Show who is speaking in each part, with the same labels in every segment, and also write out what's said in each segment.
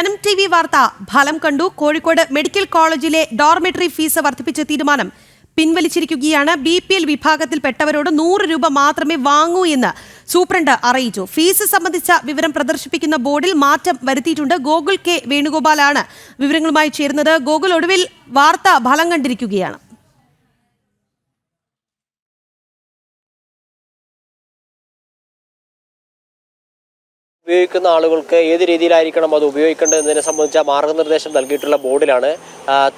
Speaker 1: ജനം TV വാർത്ത ഫലം കണ്ടു. കോഴിക്കോട് മെഡിക്കൽ കോളേജിലെ ഡോർമെട്രി ഫീസ് വർദ്ധിപ്പിച്ച തീരുമാനം പിൻവലിച്ചിരിക്കുകയാണ്. BPL വിഭാഗത്തിൽപ്പെട്ടവരോട് 100 രൂപ മാത്രമേ വാങ്ങൂ എന്ന് സൂപ്രണ്ട് അറിയിച്ചു. ഫീസ് സംബന്ധിച്ച വിവരം പ്രദർശിപ്പിക്കുന്ന ബോർഡിൽ മാറ്റം വരുത്തിയിട്ടുണ്ട്. ഗോകുൽ K വേണുഗോപാലാണ് വിവരങ്ങളുമായി ചേരുന്നത്. ഗോകുൽ, ഒടുവിൽ വാർത്ത ഫലം കണ്ടിരിക്കുകയാണ്.
Speaker 2: ഉപയോഗിക്കുന്ന ആളുകൾക്ക് ഏത് രീതിയിലായിരിക്കണം അത് ഉപയോഗിക്കേണ്ടതിനെ സംബന്ധിച്ച മാർഗനിർദ്ദേശം നൽകിയിട്ടുള്ള ബോർഡിലാണ്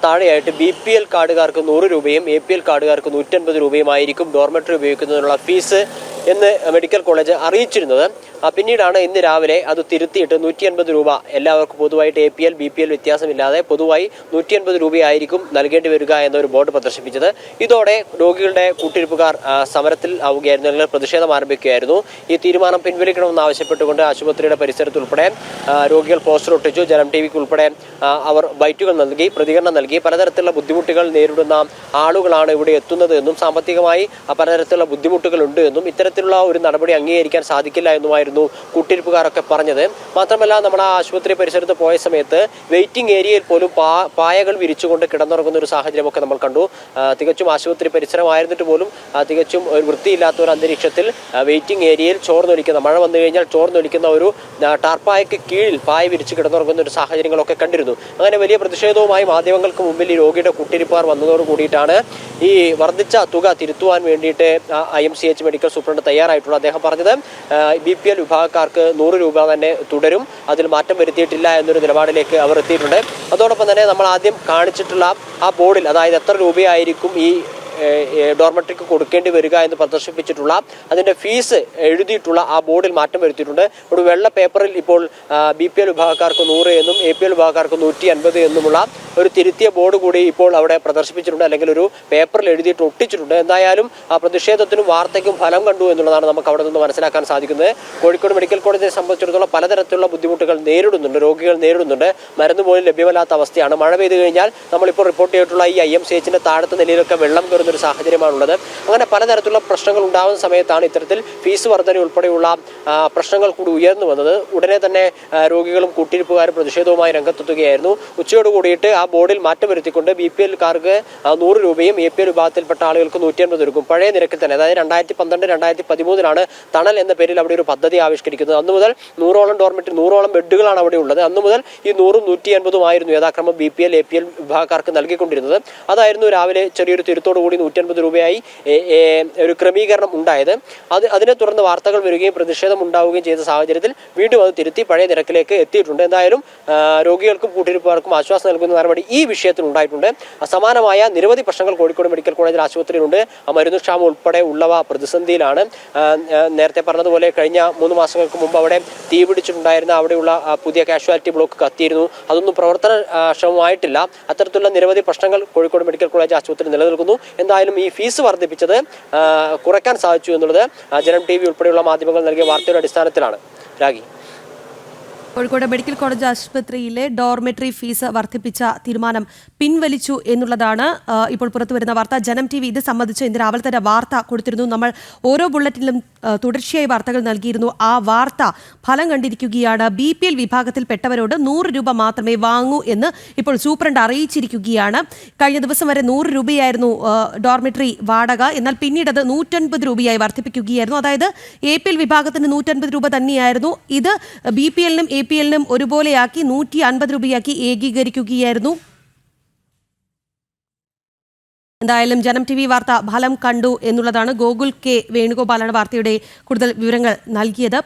Speaker 2: താഴെയായിട്ട് BPL കാർഡുകാർക്ക് 100 രൂപയും APL കാർഡുകാർക്ക് 150 രൂപയുമായിരിക്കും ഡോർമെട്രി ഉപയോഗിക്കുന്നതിനുള്ള ഫീസ് എന്ന് മെഡിക്കൽ കോളേജ് അറിയിച്ചിരുന്നത്. പിന്നീടാണ് ഇന്ന് രാവിലെ അത് തിരുത്തിയിട്ട് 150 രൂപ എല്ലാവർക്കും പൊതുവായിട്ട് APL BPL വ്യത്യാസമില്ലാതെ പൊതുവായി 150 രൂപയായിരിക്കും നൽകേണ്ടി വരിക എന്നൊരു ബോർഡ് പ്രദർശിപ്പിച്ചത്. ഇതോടെ രോഗികളുടെ കൂട്ടിരിപ്പുകാർ സമരത്തിൽ ആവുകയായിരുന്നു, അല്ലെങ്കിൽ പ്രതിഷേധം ആരംഭിക്കുകയായിരുന്നു. ഈ തീരുമാനം പിൻവലിക്കണമെന്ന് ആവശ്യപ്പെട്ടുകൊണ്ട് ആശുപത്രിയുടെ പരിസരത്തുൾപ്പെടെ രോഗികൾ പോസ്റ്റർ ഒട്ടിച്ചു. ജനം TVക്ക് ഉൾപ്പെടെ അവർ ബൈറ്റുകൾ നൽകി, പ്രതികരണം നൽകി. പലതരത്തിലുള്ള ബുദ്ധിമുട്ടുകൾ നേരിടുന്ന ആളുകളാണ് ഇവിടെ എത്തുന്നത് എന്നും സാമ്പത്തികമായി പലതരത്തിലുള്ള ബുദ്ധിമുട്ടുകളുണ്ട് എന്നും ഇത്തരത്തിലുള്ള ഒരു നടപടി അംഗീകരിക്കാൻ സാധിക്കില്ല എന്നുമായിരുന്നു കൂട്ടിരിപ്പുകാരൊക്കെ പറഞ്ഞത്. മാത്രമല്ല, നമ്മുടെ ആശുപത്രി പരിസരത്ത് പോയ സമയത്ത് വെയിറ്റിംഗ് ഏരിയയിൽ പോലും പായകൾ വിരിച്ചുകൊണ്ട് കിടന്നുറങ്ങുന്ന ഒരു സാഹചര്യമൊക്കെ നമ്മൾ കണ്ടു. തികച്ചും ആശുപത്രി പരിസരമായിരുന്നിട്ട് പോലും തികച്ചും ഒരു വൃത്തിയില്ലാത്ത ഒരു അന്തരീക്ഷത്തിൽ വെയിറ്റിംഗ് ഏരിയയിൽ ചോർന്നൊലിക്കുന്ന, മഴ വന്നു കഴിഞ്ഞാൽ ചോർന്നൊലിക്കുന്ന ഒരു ടാർപ്പായക്ക് കീഴിൽ പായ വിരിച്ച് കിടന്നുറങ്ങുന്ന ഒരു സാഹചര്യങ്ങളൊക്കെ കണ്ടിരുന്നു. അങ്ങനെ വലിയ പ്രതിഷേധവുമായി മാധ്യമങ്ങൾക്ക് മുമ്പിൽ ഈ രോഗിയുടെ കൂട്ടിരിപ്പുകാർ വന്നതോട് കൂടിയിട്ടാണ് ഈ വർദ്ധിച്ച തുക തിരുത്തുവാൻ വേണ്ടിയിട്ട് IMCH മെഡിക്കൽ സൂപ്രണ്ട് തയ്യാറായിട്ടുള്ളത്. അദ്ദേഹം പറഞ്ഞത് BPL വിഭാഗക്കാർക്ക് 100 രൂപ തന്നെ തുടരും, അതിൽ മാറ്റം വരുത്തിയിട്ടില്ല എന്നൊരു നിലപാടിലേക്ക് അവർ എത്തിയിട്ടുണ്ട്. അതോടൊപ്പം തന്നെ നമ്മൾ ആദ്യം കാണിച്ചിട്ടുള്ള ആ ബോർഡിൽ, അതായത് എത്ര രൂപയായിരിക്കും ഈ ഡോർമെട്രിക്ക് കൊടുക്കേണ്ടി വരിക എന്ന് പ്രദർശിപ്പിച്ചിട്ടുള്ള അതിൻ്റെ ഫീസ് എഴുതിയിട്ടുള്ള ആ ബോർഡിൽ മാറ്റം വരുത്തിയിട്ടുണ്ട്. ഒരു വെള്ള പേപ്പറിൽ ഇപ്പോൾ BPL വിഭാഗക്കാർക്ക് 100 എന്നും APL വിഭാഗക്കാർക്ക് 150 എന്നുമുള്ള ഒരു തിരുത്തിയ ബോർഡ് കൂടി ഇപ്പോൾ അവിടെ പ്രദർശിപ്പിച്ചിട്ടുണ്ട്, അല്ലെങ്കിൽ ഒരു പേപ്പറിൽ എഴുതിയിട്ട് ഒട്ടിച്ചിട്ടുണ്ട്. എന്തായാലും ആ പ്രതിഷേധത്തിനും വാർത്തയ്ക്കും ഫലം കണ്ടു എന്നുള്ളതാണ് നമുക്ക് അവിടെ നിന്ന് മനസ്സിലാക്കാൻ സാധിക്കുന്നത്. കോഴിക്കോട് മെഡിക്കൽ കോളേജിനെ സംബന്ധിച്ചിടത്തോളം പലതരത്തിലുള്ള ബുദ്ധിമുട്ടുകൾ നേരിടുന്നുണ്ട്, രോഗികൾ നേരിടുന്നുണ്ട്. മരുന്ന് പോലും ലഭ്യമല്ലാത്ത അവസ്ഥയാണ്. മഴ പെയ്തു കഴിഞ്ഞാൽ നമ്മളിപ്പോൾ റിപ്പോർട്ട് ചെയ്തിട്ടുള്ള ഈ IMCHന്റെ താഴത്തെ നിലയിലൊക്കെ വെള്ളം കയറുന്ന ഒരു സാഹചര്യമാണുള്ളത്. അങ്ങനെ പലതരത്തിലുള്ള പ്രശ്നങ്ങൾ ഉണ്ടാകുന്ന സമയത്താണ് ഇത്തരത്തിൽ ഫീസ് വർധന ഉൾപ്പെടെയുള്ള പ്രശ്നങ്ങൾ കൂടി ഉയർന്നു വന്നത്. ഉടനെ തന്നെ രോഗികളും കൂട്ടിരിപ്പുകാരും പ്രതിഷേധവുമായി രംഗത്തെത്തുകയായിരുന്നു. ഉച്ചയോട് കൂടിയിട്ട് ആ ബോർഡിൽ മാറ്റം വരുത്തിക്കൊണ്ട് BPL കാർക്ക് 100 രൂപയും APL വിഭാഗത്തിൽപ്പെട്ട ആളുകൾക്ക് 150 രൂപയും പഴയ നിരക്കിൽ തന്നെ, അതായത് 2012-2013 തണൽ എന്ന പേരിൽ അവിടെ ഒരു പദ്ധതി ആവിഷ്കരിക്കുന്നത്. അന്നു മുതൽ 100ഓളം ഡോർമെട്രി, 100ഓളം ബെഡുകളാണ് അവിടെ ഉള്ളത്. അന്നു മുതൽ ഈ 100ഉം 150ഉം ആയിരുന്നു യഥാക്രമം BPL APL വിഭാഗക്കാർക്ക് നൽകിക്കൊണ്ടിരുന്നത്. അതായിരുന്നു രാവിലെ ചെറിയൊരു തിരുത്തോടു കൂടി 150 രൂപയായി ഒരു ക്രമീകരണം ഉണ്ടായത്. അതിനെ തുടർന്ന് വാർത്തകൾ വരികയും പ്രതിഷേധം ഉണ്ടാവുകയും ചെയ്ത സാഹചര്യത്തിൽ വീണ്ടും അത് തിരുത്തി പഴയ നിരക്കിലേക്ക് എത്തിയിട്ടുണ്ട്. എന്തായാലും രോഗികൾക്കും കൂട്ടിരിപ്പുകാർക്കും ആശ്വാസം നൽകുന്ന നടപടി ഈ വിഷയത്തിൽ ഉണ്ടായിട്ടുണ്ട്. സമാനമായ നിരവധി പ്രശ്നങ്ങൾ കോഴിക്കോട് മെഡിക്കൽ കോളേജിൽ ആശുപത്രിയിലുണ്ട്. മരുന്ന് ക്ഷാമം ഉൾപ്പെടെ ഉള്ളവ പ്രതിസന്ധിയിലാണ്. നേരത്തെ പറഞ്ഞതുപോലെ കഴിഞ്ഞ 3 മാസങ്ങൾക്ക് മുമ്പ് അവിടെ തീ പിടിച്ചിട്ടുണ്ടായിരുന്ന അവിടെയുള്ള പുതിയ കാഷ്വാലിറ്റി ബ്ലോക്ക് കത്തിയിരുന്നു. അതൊന്നും പ്രവർത്തനക്ഷമമായിട്ടില്ല. അത്തരത്തിലുള്ള നിരവധി പ്രശ്നങ്ങൾ കോഴിക്കോട് മെഡിക്കൽ കോളേജ് ആശുപത്രി നിലനിൽക്കുന്നു. എന്തായാലും ഈ ഫീസ് വർദ്ധിപ്പിച്ചത് കുറയ്ക്കാൻ സാധിച്ചു എന്നുള്ളത് ജനം TV ഉൾപ്പെടെയുള്ള മാധ്യമങ്ങൾ നൽകിയ വാർത്തയുടെ അടിസ്ഥാനത്തിലാണ്. രാഗി,
Speaker 1: കോഴിക്കോട് മെഡിക്കൽ കോളേജ് ആശുപത്രിയിലെ ഡോർമെട്രി ഫീസ് വർദ്ധിപ്പിച്ച തീരുമാനം പിൻവലിച്ചു എന്നുള്ളതാണ് ഇപ്പോൾ പുറത്തുവരുന്ന വാർത്ത. ജനം TV ഇത് സംബന്ധിച്ച് ഇന്ന് രാവിലെ തന്നെ വാർത്ത കൊടുത്തിരുന്നു. നമ്മൾ ഓരോ ബുള്ളറ്റിനിലും തുടർച്ചയായി വാർത്തകൾ നൽകിയിരുന്നു. ആ വാർത്ത ഫലം കണ്ടിരിക്കുകയാണ്. BPL വിഭാഗത്തിൽപ്പെട്ടവരോട് 100 രൂപ മാത്രമേ വാങ്ങൂ എന്ന് ഇപ്പോൾ സൂപ്രണ്ട് അറിയിച്ചിരിക്കുകയാണ്. കഴിഞ്ഞ ദിവസം വരെ 100 രൂപയായിരുന്നു ഡോർമെട്രി വാടക. എന്നാൽ പിന്നീട് അത് 150 രൂപയായി വർദ്ധിപ്പിക്കുകയായിരുന്നു. അതായത് APL വിഭാഗത്തിന് 150 രൂപ തന്നെയായിരുന്നു. ഇത് BPLനും APLനും ഒരുപോലെയാക്കി 150 രൂപയാക്കി ഏകീകരിക്കുകയായിരുന്നു. എന്തായാലും ജനം TV വാർത്ത ഫലം കണ്ടു എന്നുള്ളതാണ്. ഗോകുൽ K വേണുഗോപാലാണ് വാർത്തയുടെ കൂടുതൽ വിവരങ്ങൾ നൽകിയത്.